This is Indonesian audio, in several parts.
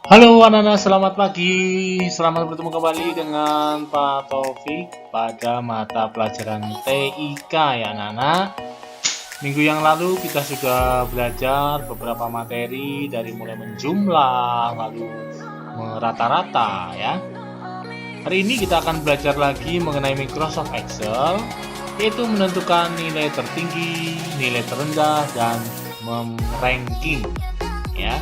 Halo anak-anak, selamat pagi. Selamat bertemu kembali dengan Pak Taufik pada mata pelajaran TIK ya anak-anak. Minggu yang lalu kita sudah belajar beberapa materi dari mulai menjumlah, lalu merata-rata ya. Hari ini kita akan belajar lagi mengenai Microsoft Excel, yaitu menentukan nilai tertinggi, nilai terendah, dan meranking ya.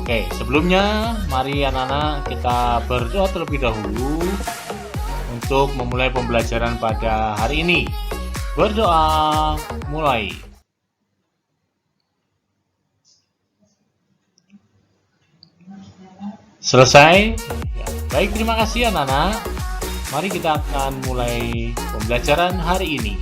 Oke, sebelumnya mari anak-anak kita berdoa terlebih dahulu untuk memulai pembelajaran pada hari ini. Berdoa mulai. Selesai? Ya, baik, terima kasih anak-anak. Mari kita akan mulai pembelajaran hari ini.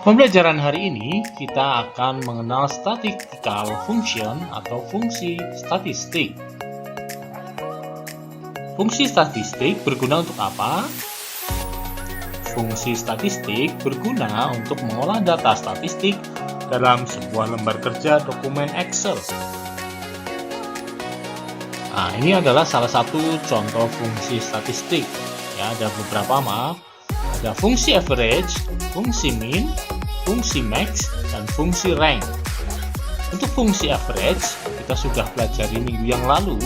Pembelajaran hari ini kita akan mengenal statistical function atau fungsi statistik. Fungsi statistik berguna untuk apa? Fungsi statistik berguna untuk mengolah data statistik dalam sebuah lembar kerja dokumen Excel. Nah, ini adalah salah satu contoh fungsi statistik. Ya, ada beberapa, maaf. Ada fungsi average, fungsi min, fungsi max, dan fungsi rank. Untuk fungsi average, kita sudah pelajari minggu yang lalu,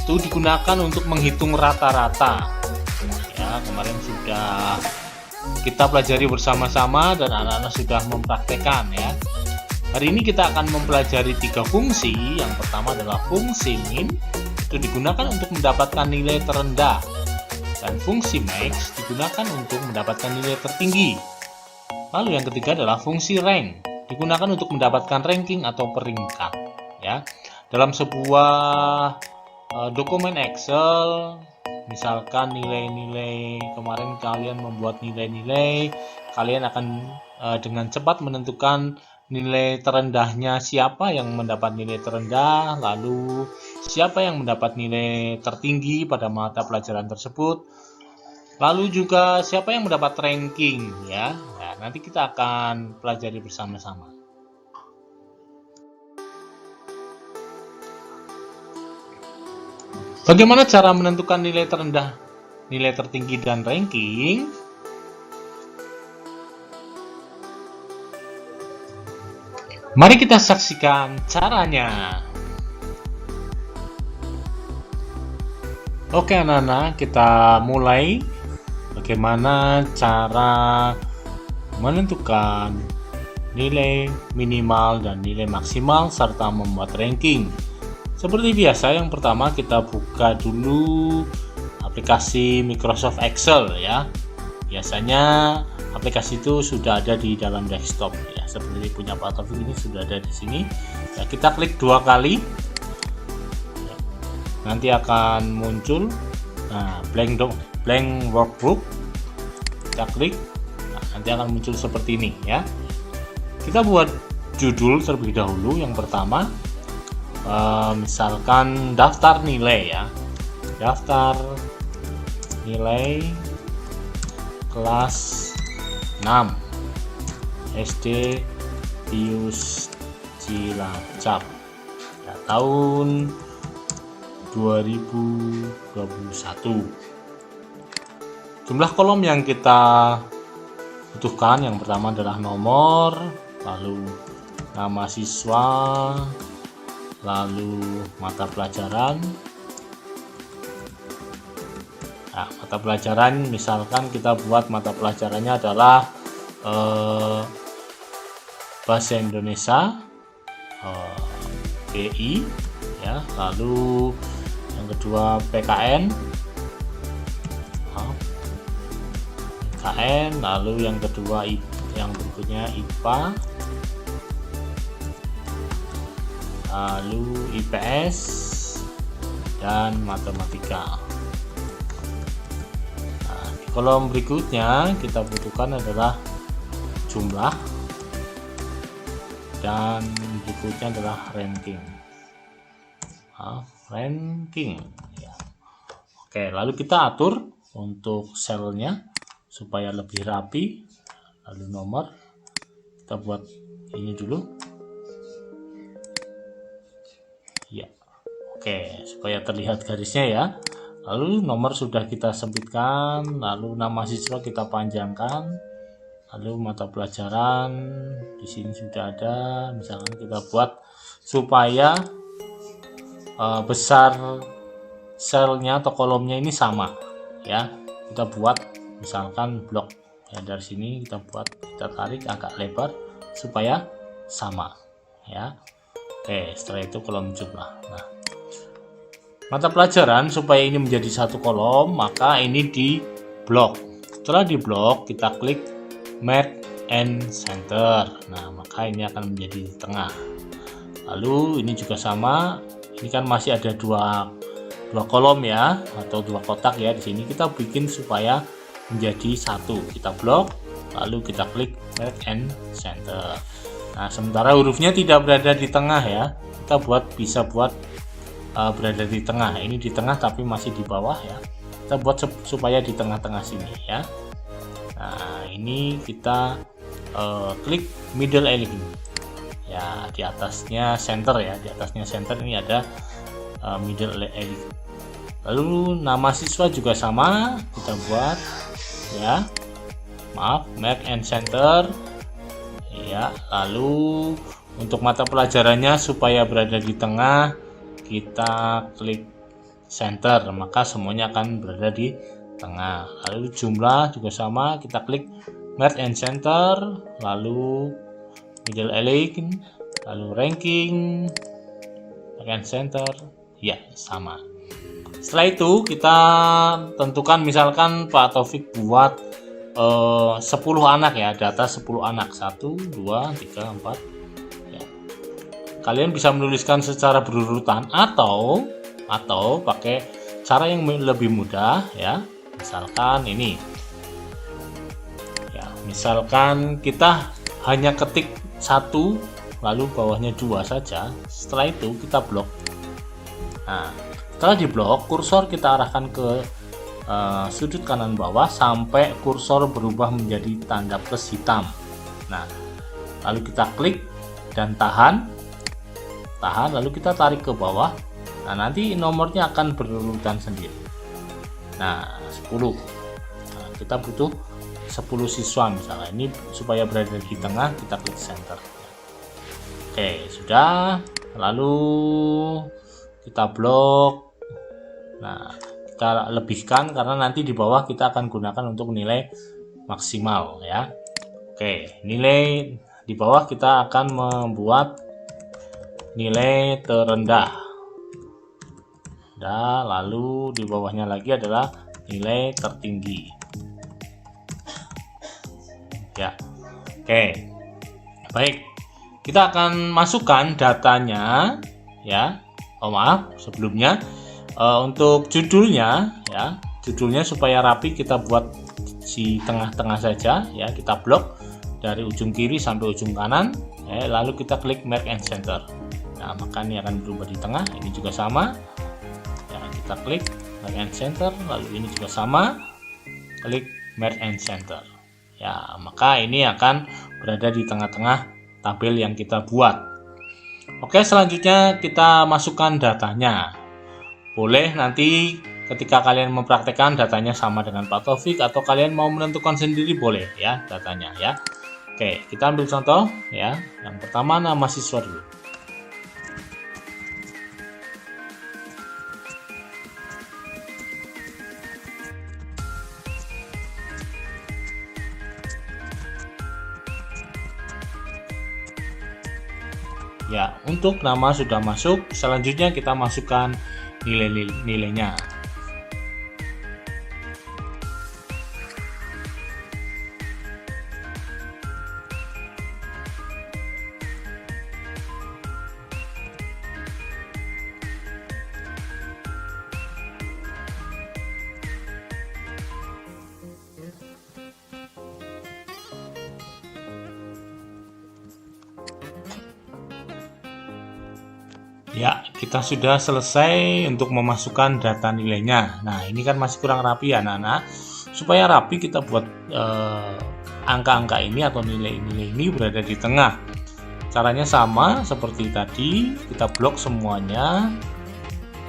itu digunakan untuk menghitung rata-rata. Ya, kemarin sudah kita pelajari bersama-sama dan anak-anak sudah mempraktekkan ya. Hari ini kita akan mempelajari 3 fungsi. Yang pertama adalah fungsi min, itu digunakan untuk mendapatkan nilai terendah. Dan fungsi max digunakan untuk mendapatkan nilai tertinggi. Lalu yang ketiga adalah fungsi rank, digunakan untuk mendapatkan ranking atau peringkat. Ya, dalam sebuah dokumen Excel, misalkan nilai-nilai kemarin kalian membuat nilai-nilai, kalian akan dengan cepat menentukan nilai terendahnya siapa yang mendapat nilai terendah, lalu siapa yang mendapat nilai tertinggi pada mata pelajaran tersebut, lalu juga siapa yang mendapat ranking ya. Nah, nanti kita akan pelajari bersama-sama. Bagaimana cara menentukan nilai terendah, nilai tertinggi, dan ranking? Mari kita saksikan caranya. Oke anak-anak, kita mulai. Bagaimana cara menentukan nilai minimal dan nilai maksimal serta membuat ranking. Seperti biasa, yang pertama kita buka dulu aplikasi Microsoft Excel ya. Biasanya aplikasi itu sudah ada di dalam desktop ya, seperti punya Pak Taufik ini sudah ada di sini. Ya, kita klik 2 kali. Nanti akan muncul blank workbook. Kita klik, nanti akan muncul seperti ini ya. Kita buat judul terlebih dahulu. Yang pertama misalkan daftar nilai ya, daftar nilai kelas 6 SD Pius Cilacap ya, tahun 2021. Jumlah kolom yang kita butuhkan yang pertama adalah nomor, lalu nama siswa, lalu mata pelajaran. Nah, mata pelajaran misalkan kita buat mata pelajarannya adalah bahasa Indonesia, BI ya, lalu yang kedua PKN, lalu yang kedua yang berikutnya IPA, lalu IPS dan matematika. Nah, di kolom berikutnya kita butuhkan adalah jumlah dan berikutnya adalah ranking. Ranking ya. Oke, lalu kita atur untuk selnya supaya lebih rapi. Lalu nomor kita buat ini dulu ya. Oke, supaya terlihat garisnya ya. Lalu nomor sudah kita sempitkan, lalu nama siswa kita panjangkan, lalu mata pelajaran di sini sudah ada. Misalkan kita buat supaya besar selnya atau kolomnya ini sama ya. Kita buat misalkan blok ya, dari sini kita buat, kita tarik agak lebar supaya sama ya. Oke, setelah itu kolom jumlah. Nah, mata pelajaran supaya ini menjadi satu kolom, maka ini di blok. Setelah di blok, kita klik Merge and Center. Nah, maka ini akan menjadi di tengah. Lalu ini juga sama. Ini kan masih ada dua kolom ya, atau dua kotak ya. Di sini kita bikin supaya menjadi satu. Kita blok, lalu kita klik Merge and Center. Nah, sementara hurufnya tidak berada di tengah ya. Kita bisa buat berada di tengah. Ini di tengah tapi masih di bawah ya. Kita buat supaya di tengah-tengah sini ya. Nah, ini kita klik middle element ya, di atasnya center ya. Di atasnya center ini ada middle element. Lalu nama siswa juga sama, kita buat ya. Maaf, Merge and Center ya. Lalu untuk mata pelajarannya supaya berada di tengah, kita klik center, maka semuanya akan berada di tengah. Lalu jumlah juga sama, kita klik Merge and Center, lalu middle element, lalu ranking, and center ya, sama. Setelah itu kita tentukan, misalkan Pak Taufik buat 10 anak ya, data 10 anak, 1, 2, 3, 4 ya. Kalian bisa menuliskan secara berurutan atau pakai cara yang lebih mudah ya. Misalkan ini ya, misalkan kita hanya ketik 1 lalu bawahnya 2 saja. Setelah itu kita blok. Nah, setelah di blok, kursor kita arahkan ke sudut kanan bawah sampai kursor berubah menjadi tanda plus hitam. Nah, lalu kita klik dan tahan, lalu kita tarik ke bawah. Nah, nanti nomornya akan berurutan sendiri. Nah, 10. Nah, kita butuh 10 siswa misalnya. Ini supaya berada di tengah, kita klik center. Oke, sudah. Lalu kita blok. Nah, kita lebihkan karena nanti di bawah kita akan gunakan untuk nilai maksimal ya. Oke, nilai di bawah kita akan membuat nilai terendah. Nah, lalu di bawahnya lagi adalah nilai tertinggi. Ya, oke, baik. Kita akan masukkan datanya, ya. Oh maaf, sebelumnya untuk judulnya, ya, judulnya supaya rapi kita buat si tengah-tengah saja, ya. Kita blok dari ujung kiri sampai ujung kanan, ya, lalu kita klik Merge and Center. Nah, maka ini akan berubah di tengah. Ini juga sama. Kita klik Merge and Center, lalu ini juga sama, klik Merge and Center ya, maka ini akan berada di tengah-tengah tabel yang kita buat. Oke, selanjutnya kita masukkan datanya. Boleh nanti ketika kalian mempraktekkan datanya sama dengan Pak Taufik, atau kalian mau menentukan sendiri boleh ya datanya ya. Oke, kita ambil contoh ya. Yang pertama nama siswa dulu. Ya, untuk nama sudah masuk. Selanjutnya kita masukkan nilainya. Ya, kita sudah selesai untuk memasukkan data nilainya. Nah, ini kan masih kurang rapi ya anak-anak. supaya rapi kita buat angka-angka ini atau nilai-nilai ini berada di tengah. Caranya sama seperti tadi, kita blok semuanya,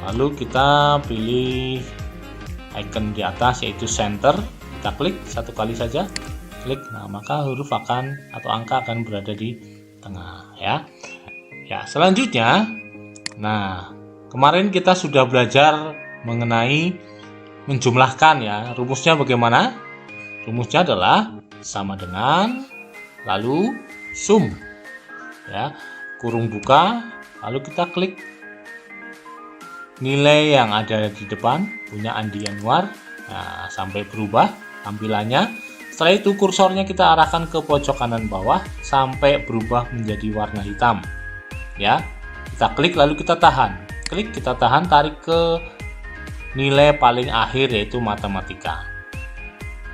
lalu kita pilih icon di atas yaitu center, kita klik satu kali saja, klik. Nah, maka huruf akan atau angka akan berada di tengah ya. Ya, selanjutnya, nah kemarin kita sudah belajar mengenai menjumlahkan ya. Rumusnya bagaimana? Rumusnya adalah sama dengan lalu sum ya, kurung buka, lalu kita klik nilai yang ada di depan punya Andi Yanuar. Nah, sampai berubah tampilannya. Setelah itu kursornya kita arahkan ke pojok kanan bawah sampai berubah menjadi warna hitam ya. Kita klik lalu kita tahan, klik, kita tahan, tarik ke nilai paling akhir yaitu matematika.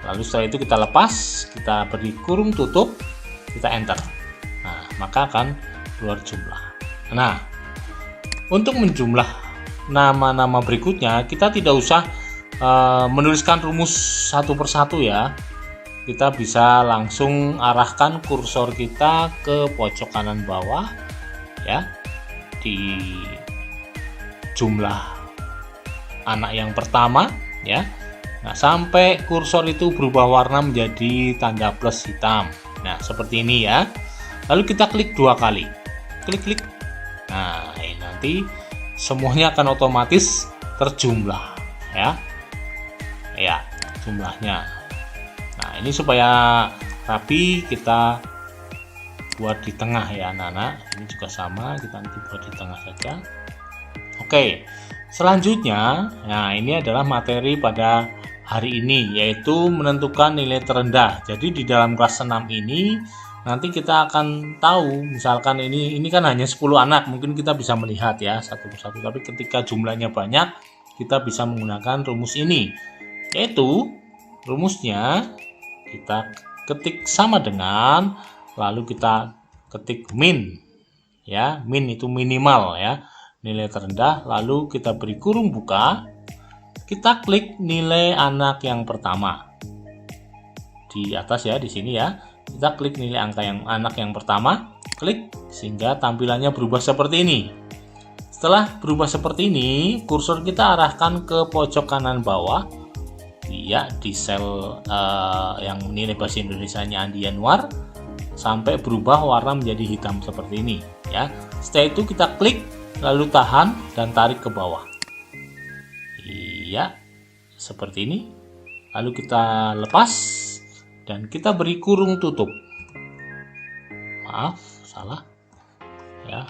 Lalu setelah itu kita lepas, kita beri kurung tutup, kita enter. Nah, maka akan keluar jumlah. Nah, untuk menjumlah nama-nama berikutnya, kita tidak usah menuliskan rumus satu persatu ya. Kita bisa langsung arahkan kursor kita ke pojok kanan bawah ya, di jumlah anak yang pertama ya. Nah, sampai kursor itu berubah warna menjadi tanda plus hitam. Nah, seperti ini ya. Lalu kita klik dua kali, klik. Nah, ini nanti semuanya akan otomatis terjumlah ya. Ya, jumlahnya. Nah, ini supaya rapi kita buat di tengah ya anak-anak. Ini juga sama, kita nanti buat di tengah saja. Oke, selanjutnya, nah ini adalah materi pada hari ini, yaitu menentukan nilai terendah. Jadi di dalam kelas 6 ini nanti kita akan tahu, misalkan ini kan hanya 10 anak, mungkin kita bisa melihat ya satu persatu, tapi ketika jumlahnya banyak kita bisa menggunakan rumus ini, yaitu rumusnya kita ketik sama dengan, lalu kita ketik min ya, min itu minimal ya, nilai terendah, lalu kita beri kurung buka, kita klik nilai anak yang pertama di atas ya, di sini ya. Kita klik nilai anak yang pertama, klik, sehingga tampilannya berubah seperti ini. Setelah berubah seperti ini, kursor kita arahkan ke pojok kanan bawah ya, di sel yang nilai bahasa Indonesianya Andi Yanuar, sampai berubah warna menjadi hitam seperti ini ya. Setelah itu kita klik, lalu tahan dan tarik ke bawah. Iya, seperti ini. Lalu kita lepas dan kita beri kurung tutup. Maaf, salah ya,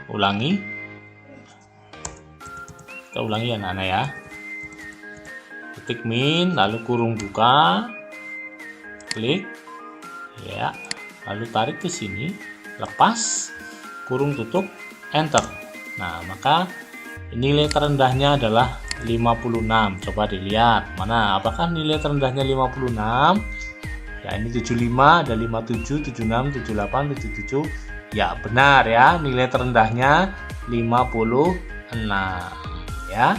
ulangi, kita ulangi ya anak-anak ya. Ketik min, lalu kurung buka, klik ya, lalu tarik ke sini, lepas, kurung tutup, enter. Nah, maka nilai terendahnya adalah 56. Coba dilihat mana, apakah nilai terendahnya 56? Ya, ini 75, ada 57, 76, 78, 77. Ya, benar ya, nilai terendahnya 56 ya.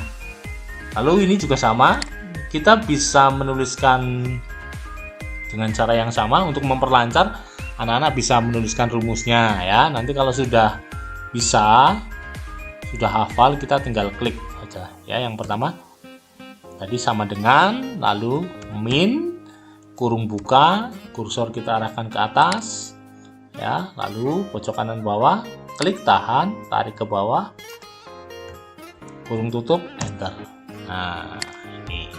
Lalu ini juga sama, kita bisa menuliskan dengan cara yang sama. Untuk memperlancar, anak-anak bisa menuliskan rumusnya ya. Nanti kalau sudah bisa, sudah hafal, kita tinggal klik aja ya. Yang pertama tadi sama dengan, lalu min, kurung buka, kursor kita arahkan ke atas ya, lalu pojok kanan bawah, klik, tahan, tarik ke bawah, kurung tutup, enter. Nah, ini.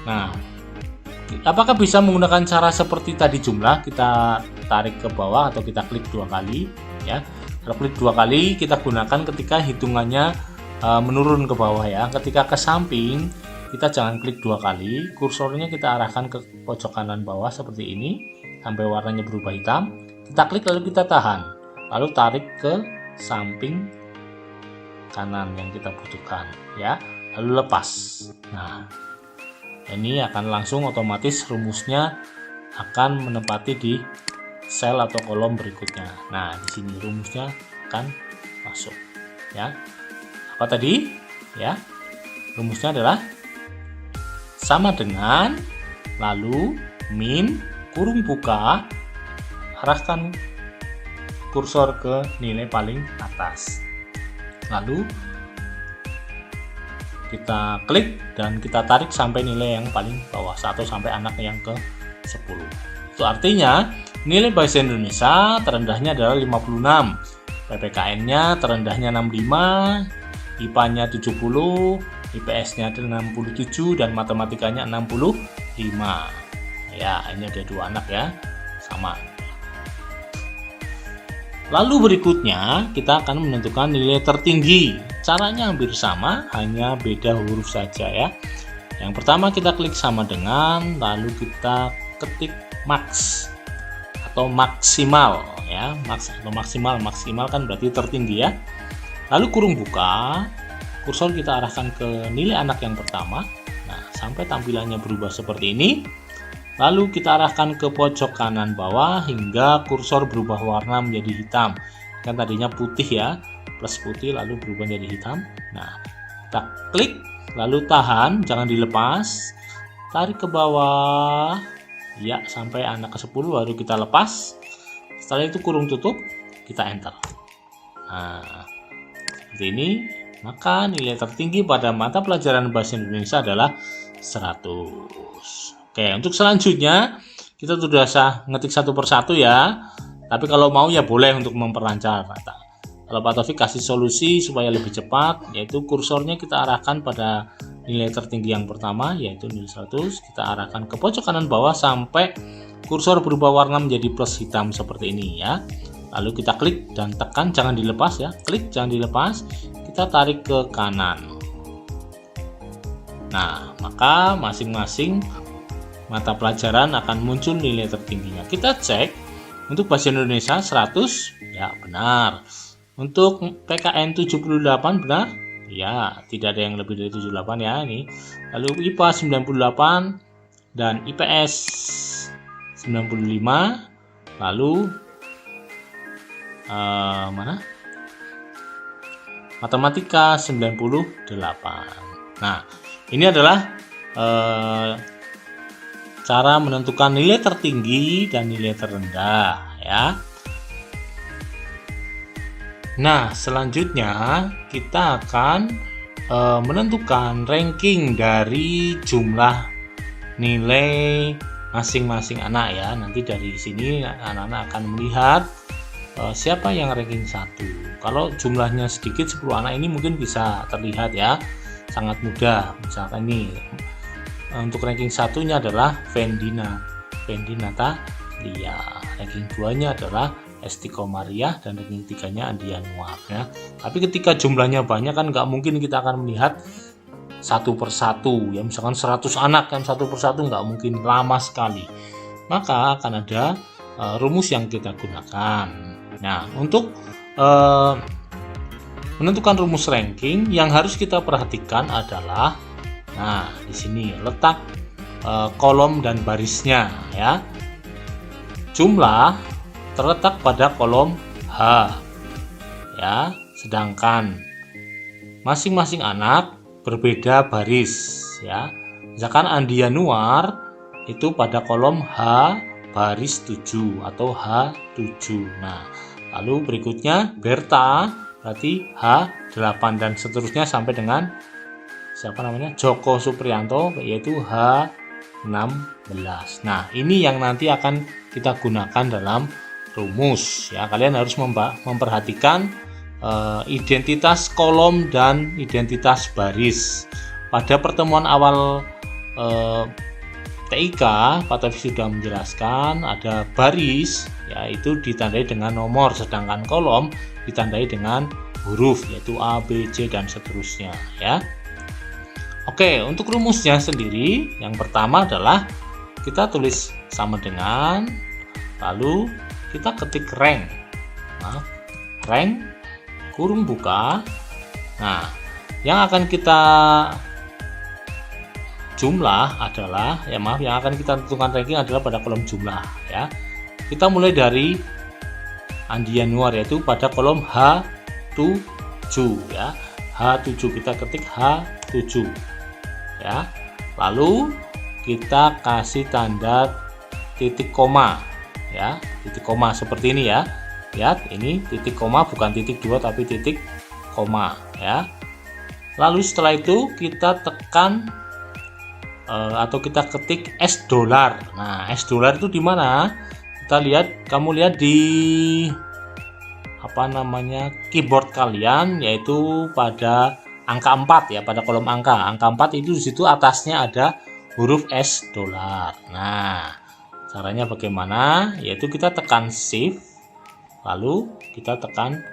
Nah, apakah bisa menggunakan cara seperti tadi jumlah, kita tarik ke bawah atau kita klik dua kali ya. Kalau klik dua kali kita gunakan ketika hitungannya menurun ke bawah ya. Ketika ke samping kita jangan klik dua kali, kursornya kita arahkan ke pojok kanan bawah seperti ini sampai warnanya berubah hitam. Kita klik lalu kita tahan, lalu tarik ke samping kanan yang kita butuhkan ya, lalu lepas. Nah, ini akan langsung otomatis rumusnya akan menempati di sel atau kolom berikutnya. Nah, di sini rumusnya akan masuk ya. Apa tadi ya, rumusnya adalah sama dengan, lalu min kurung buka, arahkan kursor ke nilai paling atas, lalu kita klik dan kita tarik sampai nilai yang paling bawah atau sampai anak yang ke 10. Itu artinya nilai bahasa Indonesia terendahnya adalah 56, PPKN-nya terendahnya 65, IPA-nya 70, IPS-nya 67, dan matematikanya 65. Ya, ini ada 2 anak ya, sama. Lalu berikutnya kita akan menentukan nilai tertinggi. Caranya hampir sama, hanya beda huruf saja ya. Yang pertama kita klik sama dengan, lalu kita ketik max atau maksimal ya. Max atau maksimal, maksimal kan berarti tertinggi ya. Lalu kurung buka, kursor kita arahkan ke nilai anak yang pertama. Nah, sampai tampilannya berubah seperti ini. Lalu kita arahkan ke pojok kanan bawah hingga kursor berubah warna menjadi hitam. Kan tadinya putih ya, plus putih lalu berubah menjadi hitam. Nah, kita klik, lalu tahan, jangan dilepas. Tarik ke bawah, ya sampai anak ke 10 baru kita lepas. Setelah itu kurung tutup, kita enter. Nah, seperti ini. Maka nilai tertinggi pada mata pelajaran bahasa Indonesia adalah 100. Oke, untuk selanjutnya kita sudah usah ngetik satu persatu ya. Tapi kalau mau ya boleh untuk memperlancar. Kalau Pak Taufik kasih solusi supaya lebih cepat, yaitu kursornya kita arahkan pada nilai tertinggi yang pertama, yaitu nilai 100. Kita arahkan ke pojok kanan bawah sampai kursor berubah warna menjadi plus hitam seperti ini ya. Lalu kita klik dan tekan, jangan dilepas ya. Klik, jangan dilepas. Kita tarik ke kanan. Nah, maka masing-masing mata pelajaran akan muncul nilai tertingginya. Kita cek untuk bahasa Indonesia 100, ya benar. Untuk PKN 78 benar? Ya, tidak ada yang lebih dari 78 ya ini. Lalu IPA 98 dan IPS 95. Lalu mana? Matematika 98. Nah, ini adalah cara menentukan nilai tertinggi dan nilai terendah ya. Nah, selanjutnya kita akan menentukan ranking dari jumlah nilai masing-masing anak ya. Nanti dari sini anak-anak akan melihat siapa yang ranking 1. Kalau jumlahnya sedikit 10 anak ini mungkin bisa terlihat ya. Sangat mudah. Misalkan nih untuk ranking 1-nya adalah Fendi Natalia. Ranking 2-nya adalah Esti Komariah dan ranking 3-nya Andia Nuar ya. Tapi ketika jumlahnya banyak kan nggak mungkin kita akan melihat satu persatu ya. Misalkan 100 anak kan satu persatu nggak mungkin, lama sekali. Maka akan ada rumus yang kita gunakan. Nah, untuk menentukan rumus ranking yang harus kita perhatikan adalah, nah, di sini letak kolom dan barisnya ya. Jumlah terletak pada kolom H ya, sedangkan masing-masing anak berbeda baris ya. Misalkan Andia Nuar itu pada kolom H baris 7 atau H7. Nah, lalu berikutnya Berta berarti H8 dan seterusnya sampai dengan siapa namanya, Joko Supriyanto, yaitu H16. Nah, ini yang nanti akan kita gunakan dalam rumus ya. Kalian harus memperhatikan identitas kolom dan identitas baris. Pada pertemuan awal TIK, Pak Taufik sudah menjelaskan ada baris yaitu ditandai dengan nomor, sedangkan kolom ditandai dengan huruf yaitu A, B, C dan seterusnya ya. Oke, untuk rumusnya sendiri yang pertama adalah kita tulis sama dengan, lalu kita ketik rank. Nah, rank kurung buka. Nah, yang akan kita jumlah adalah yang akan kita tentukan ranking adalah pada kolom jumlah ya. Kita mulai dari Andia Nuar yaitu pada kolom H7 ya. H7 kita ketik H7 ya. Lalu kita kasih tanda titik koma ya, titik koma seperti ini ya. Lihat, ini titik koma bukan titik 2 tapi titik koma ya. Lalu setelah itu kita tekan atau kita ketik $. Nah, $. Itu di mana? Kita lihat, kamu lihat di keyboard kalian, yaitu pada angka 4 ya, pada kolom angka 4 itu di situ atasnya ada huruf $. Nah, caranya bagaimana? Yaitu kita tekan shift, lalu kita tekan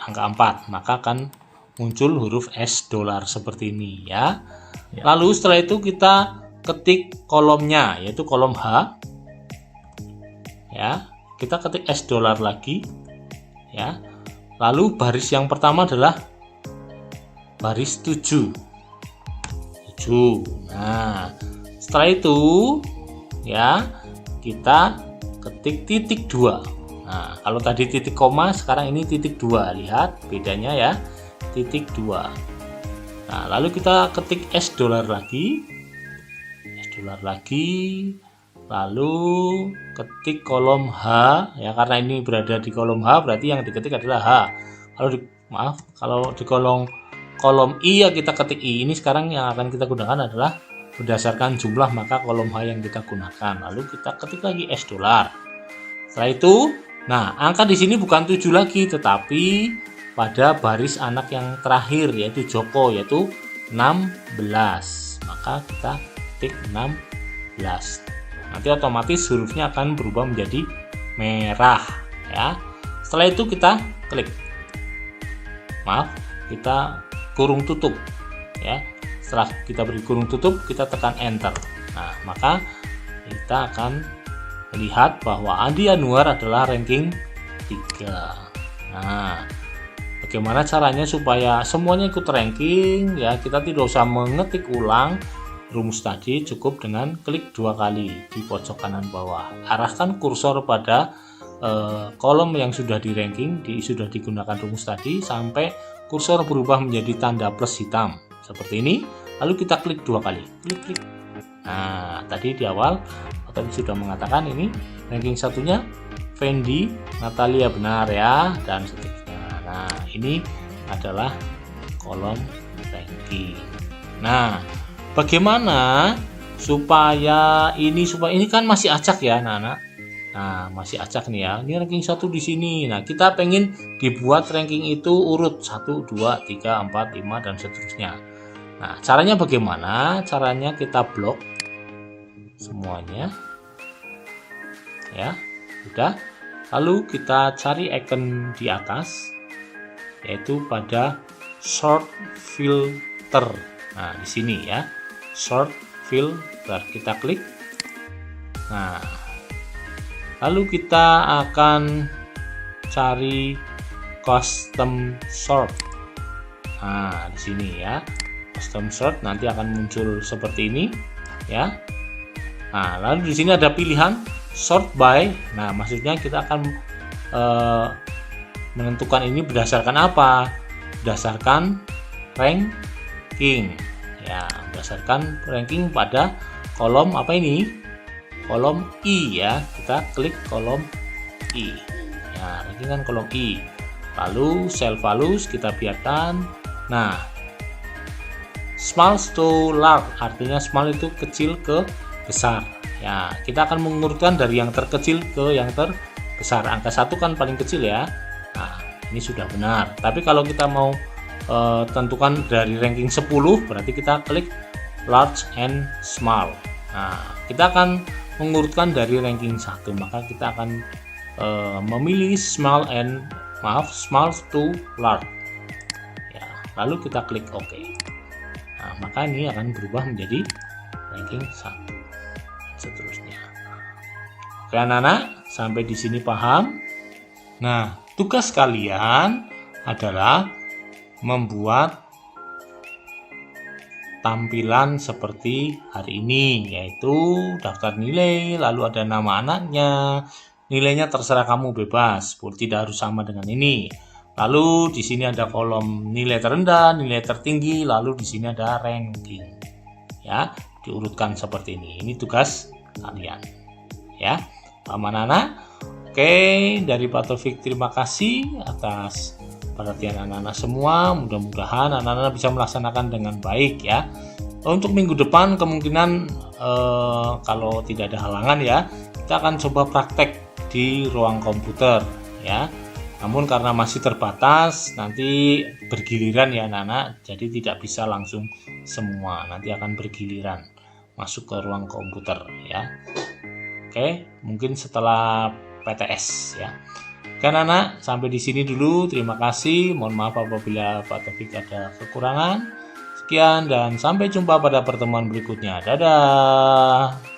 angka 4, maka akan muncul huruf $, seperti ini ya. Lalu setelah itu kita ketik kolomnya, yaitu kolom H ya. Kita ketik $, lagi ya. Lalu baris yang pertama adalah baris 7. Nah, setelah itu ya, kita ketik titik 2. Nah, kalau tadi titik koma, sekarang ini titik 2. Lihat bedanya ya, titik 2. Nah, lalu kita ketik $, lagi, lalu ketik kolom H ya, karena ini berada di kolom H berarti yang diketik adalah H. Kalau di kolom I ya kita ketik I. Ini sekarang yang akan kita gunakan adalah berdasarkan jumlah, maka kolom H yang kita gunakan. Lalu kita ketik lagi $. Setelah itu, nah angka di sini bukan 7 lagi, tetapi pada baris anak yang terakhir yaitu Joko, yaitu 16. Maka kita ketik 16. Nanti otomatis hurufnya akan berubah menjadi merah ya. Setelah itu kita klik, kita kurung tutup ya. Setelah kita beri kurung tutup, kita tekan enter. Nah, maka kita akan melihat bahwa Andi Anwar adalah ranking 3. Nah, bagaimana caranya supaya semuanya ikut ranking ya? Kita tidak usah mengetik ulang rumus tadi, cukup dengan klik 2 kali di pojok kanan bawah. Arahkan kursor pada kolom yang sudah di ranking, sudah digunakan rumus tadi, sampai kursor berubah menjadi tanda plus hitam seperti ini. Lalu kita klik 2 kali, klik. Nah, tadi di awal Otomi sudah mengatakan ini ranking satunya Fendi Natalia benar ya, dan seterusnya. Nah, ini adalah kolom ranking. Nah, bagaimana supaya ini kan masih acak ya, anak-anak. Nah, masih acak nih ya. Ini ranking 1 di sini. Nah, kita pengen dibuat ranking itu urut 1, 2, 3, 4, 5 dan seterusnya. Nah, caranya bagaimana? Caranya kita blok semuanya. Ya, sudah. Lalu kita cari icon di atas, yaitu pada sort filter. Nah, di sini ya. Sort filter, kita klik. Nah, lalu kita akan cari custom sort. Nah, di sini ya. Custom sort nanti akan muncul seperti ini ya. Nah, lalu di sini ada pilihan sort by. Nah, maksudnya kita akan menentukan ini berdasarkan apa? Berdasarkan ranking. Ya, berdasarkan ranking pada kolom apa ini? Kolom I ya. Kita klik kolom I. Ya, ranking kan kolom I. Lalu cell values kita biarkan. Nah, small to large, artinya small itu kecil ke besar. Ya, kita akan mengurutkan dari yang terkecil ke yang terbesar. Angka 1 kan paling kecil ya. Nah, ini sudah benar. Tapi kalau kita mau tentukan dari ranking 10, berarti kita klik large and small. Nah, kita akan mengurutkan dari ranking 1, maka kita akan memilih small to large. Ya, lalu kita klik OK. Nah, maka ini akan berubah menjadi ranking 1 seterusnya. Oke anak-anak, sampai di sini paham? Nah, tugas kalian adalah membuat tampilan seperti hari ini, yaitu daftar nilai, lalu ada nama anaknya, nilainya terserah kamu, bebas, tidak harus sama dengan ini. Lalu di sini ada kolom nilai terendah, nilai tertinggi, lalu di sini ada ranking. ya, diurutkan seperti ini. Ini tugas kalian, ya. Paham anak-anak? Oke, dari Pak Taufik terima kasih atas perhatian anak-anak semua. Mudah-mudahan anak-anak bisa melaksanakan dengan baik ya. Untuk minggu depan kemungkinan kalau tidak ada halangan ya, kita akan coba praktek di ruang komputer ya. Namun karena masih terbatas, nanti bergiliran ya anak-anak, jadi tidak bisa langsung semua, nanti akan bergiliran masuk ke ruang komputer ya. Oke, mungkin setelah PTS ya. Oke anak-anak, sampai di sini dulu, terima kasih, mohon maaf apabila Pak Taufik ada kekurangan. Sekian dan sampai jumpa pada pertemuan berikutnya, dadah.